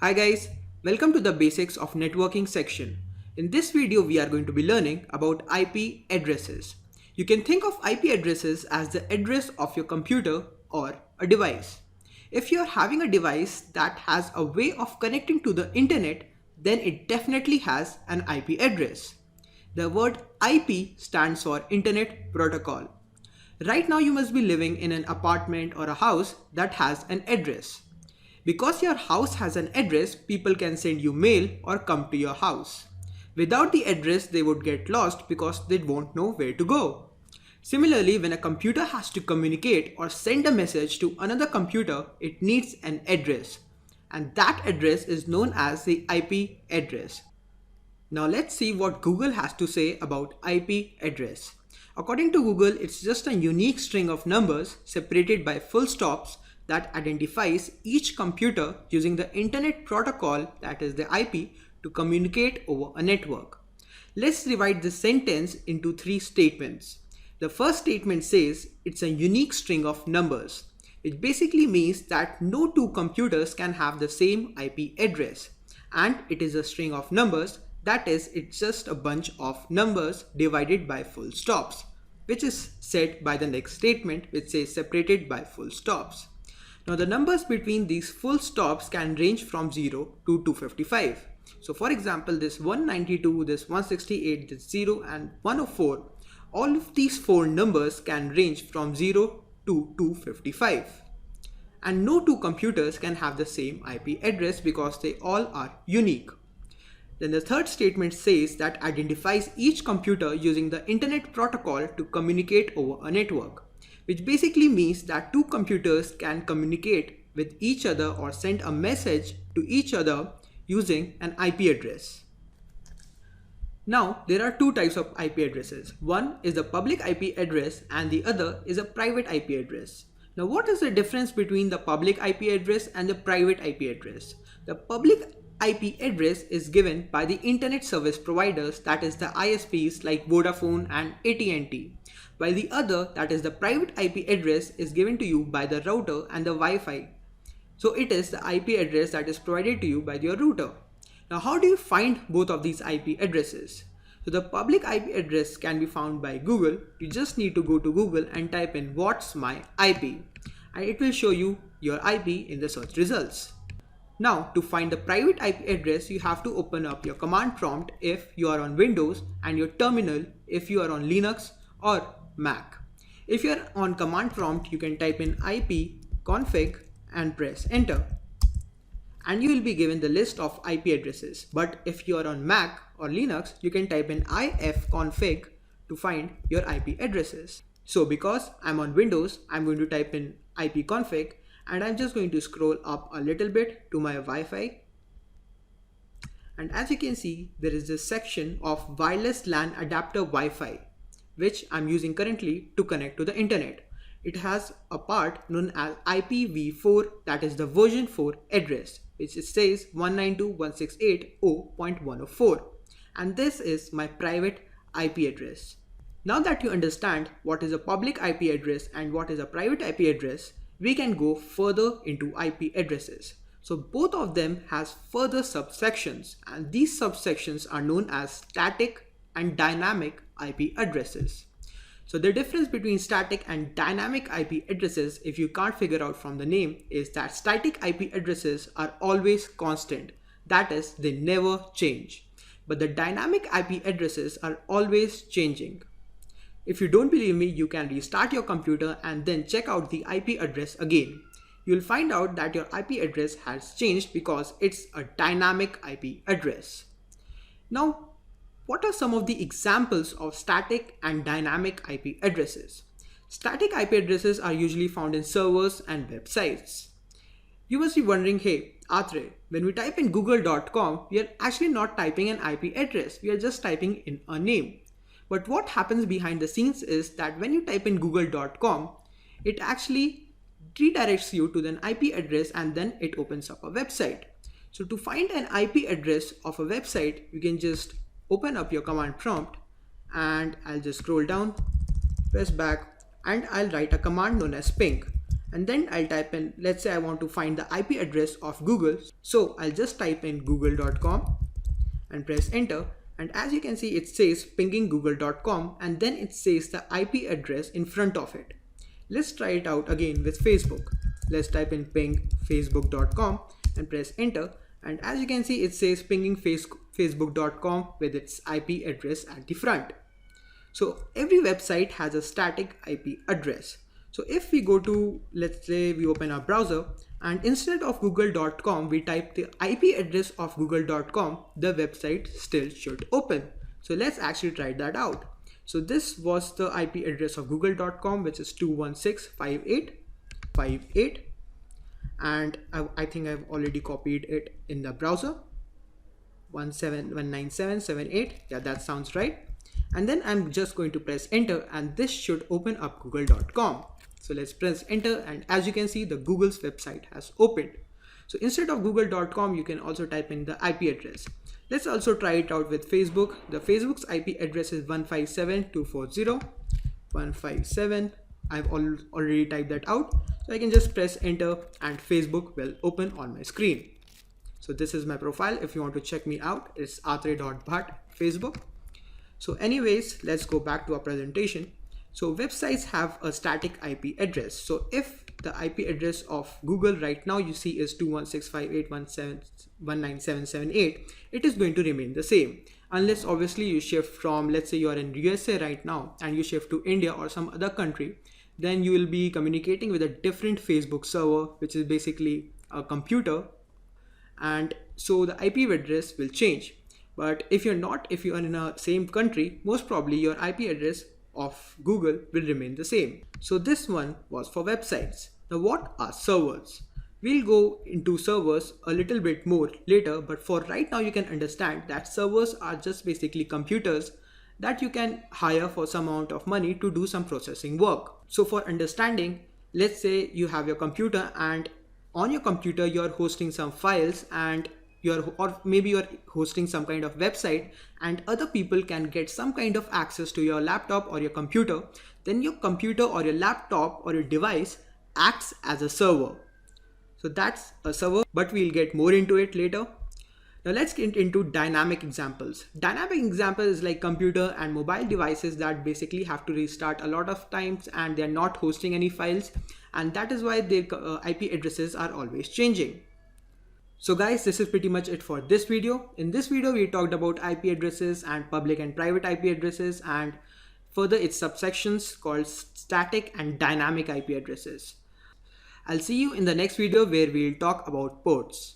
Hi guys, welcome to the basics of networking section. In this video we are going to be learning about IP addresses. You can think of IP addresses as the address of your computer or a device. If you are having a device that has a way of connecting to the internet, then it definitely has an IP address. The word IP stands for Internet Protocol. Right now you must be living in an apartment or a house that has an address. Because your house has an address, people can send you mail or come to your house. Without the address, they would get lost because they won't know where to go. Similarly, when a computer has to communicate or send a message to another computer, it needs an address. And that address is known as the IP address. Now let's see what Google has to say about IP address. According to Google, it's just a unique string of numbers separated by full stops that identifies each computer using the Internet Protocol, that is the IP, to communicate over a network. Let's divide this sentence into three statements. The first statement says it's a unique string of numbers, which basically means that no two computers can have the same IP address. And it is a string of numbers, that is, it's just a bunch of numbers divided by full stops, which is said by the next statement, which says separated by full stops. Now the numbers between these full stops can range from 0 to 255. So for example, this 192, this 168, this 0 and 104, all of these four numbers can range from 0 to 255. And no two computers can have the same IP address because they all are unique. Then the third statement says that identifies each computer using the Internet Protocol to communicate over a network, which basically means that two computers can communicate with each other or send a message to each other using an IP address. Now, there are two types of IP addresses. One is a public IP address and the other is a private IP address. Now, what is the difference between the public IP address and the private IP address? The public IP address is given by the internet service providers, that is the ISPs like Vodafone and AT&T, while the other, that is the private IP address, is given to you by the router and the Wi-Fi. So it is the IP address that is provided to you by your router. Now how do you find both of these IP addresses? So the public IP address can be found by Google. You just need to go to Google and type in what's my IP and it will show you your IP in the search results. Now to find the private IP address, you have to open up your command prompt if you are on Windows and your terminal if you are on Linux or Mac. If you are on command prompt, you can type in IP config and press enter. And you will be given the list of IP addresses. But if you are on Mac or Linux, you can type in ifconfig to find your IP addresses. So because I'm on Windows, I'm going to type in ipconfig and I'm just going to scroll up a little bit to my Wi-Fi. And as you can see, there is this section of wireless LAN adapter Wi-Fi, which I'm using currently to connect to the internet. It has a part known as IPv4, that is the version 4 address, which it says 192.168.0.104, and this is my private IP address. Now that you understand what is a public IP address and what is a private IP address, we can go further into IP addresses. So both of them has further subsections, and these subsections are known as static and dynamic IP addresses. So the difference between static and dynamic IP addresses, if you can't figure out from the name, is that static IP addresses are always constant. That is, they never change. But the dynamic IP addresses are always changing. If you don't believe me, you can restart your computer and then check out the IP address again. You'll find out that your IP address has changed because it's a dynamic IP address. Now, what are some of the examples of static and dynamic IP addresses? Static IP addresses are usually found in servers and websites. You must be wondering, hey, Atre, when we type in google.com, we are actually not typing an IP address, we are just typing in a name. But what happens behind the scenes is that when you type in google.com, it actually redirects you to an IP address and then it opens up a website. So to find an IP address of a website, you can just open up your command prompt and I'll just scroll down, press back, and I'll write a command known as ping. and then I'll type in, let's say I want to find the IP address of Google. So I'll just type in google.com and press enter. And as you can see, it says pinging google.com and then it says the IP address in front of it. Let's try it out again with Facebook. Let's type in ping facebook.com and press enter. And as you can see, it says pinging facebook.com with its IP address at the front. So every website has a static IP address. So if we go to, let's say we open our browser and instead of google.com, we type the IP address of google.com, the website still should open. So let's actually try that out. So this was the IP address of google.com, which is 216.58.58. And I think I've already copied it in the browser. 197.197.78. Yeah, that sounds right. And then I'm just going to press enter and this should open up google.com. So let's press enter and as you can see, the Google's website has opened. So instead of google.com, you can also type in the IP address. Let's also try it out with Facebook. The Facebook's IP address is 157.240.157. I've already typed that out. So I can just press enter and Facebook will open on my screen. So this is my profile. If you want to check me out, it's atre.bhat Facebook. So anyways, let's go back to our presentation. So websites have a static IP address. So if the IP address of Google right now you see is 216.58.197.78, it is going to remain the same. Unless obviously you shift from, let's say you are in USA right now and you shift to India or some other country, then you will be communicating with a different Facebook server, which is basically a computer. And so the IP address will change. But if you're in a same country, most probably your IP address of Google will remain the same. So this one was for websites. Now what are servers? We'll go into servers a little bit more later, but for right now you can understand that servers are just basically computers that you can hire for some amount of money to do some processing work. So for understanding, let's say you have your computer and on your computer you're hosting some files and maybe you're hosting some kind of website and other people can get some kind of access to your laptop or your computer. Then your computer or your laptop or your device acts as a server. So that's a server, but we'll get more into it later. Now let's get into dynamic examples. Dynamic example is like computer and mobile devices that basically have to restart a lot of times and they're not hosting any files, and that is why their IP addresses are always changing. So guys, this is pretty much it for this video. In this video, we talked about IP addresses and public and private IP addresses and further its subsections called static and dynamic IP addresses. I'll see you in the next video where we'll talk about ports.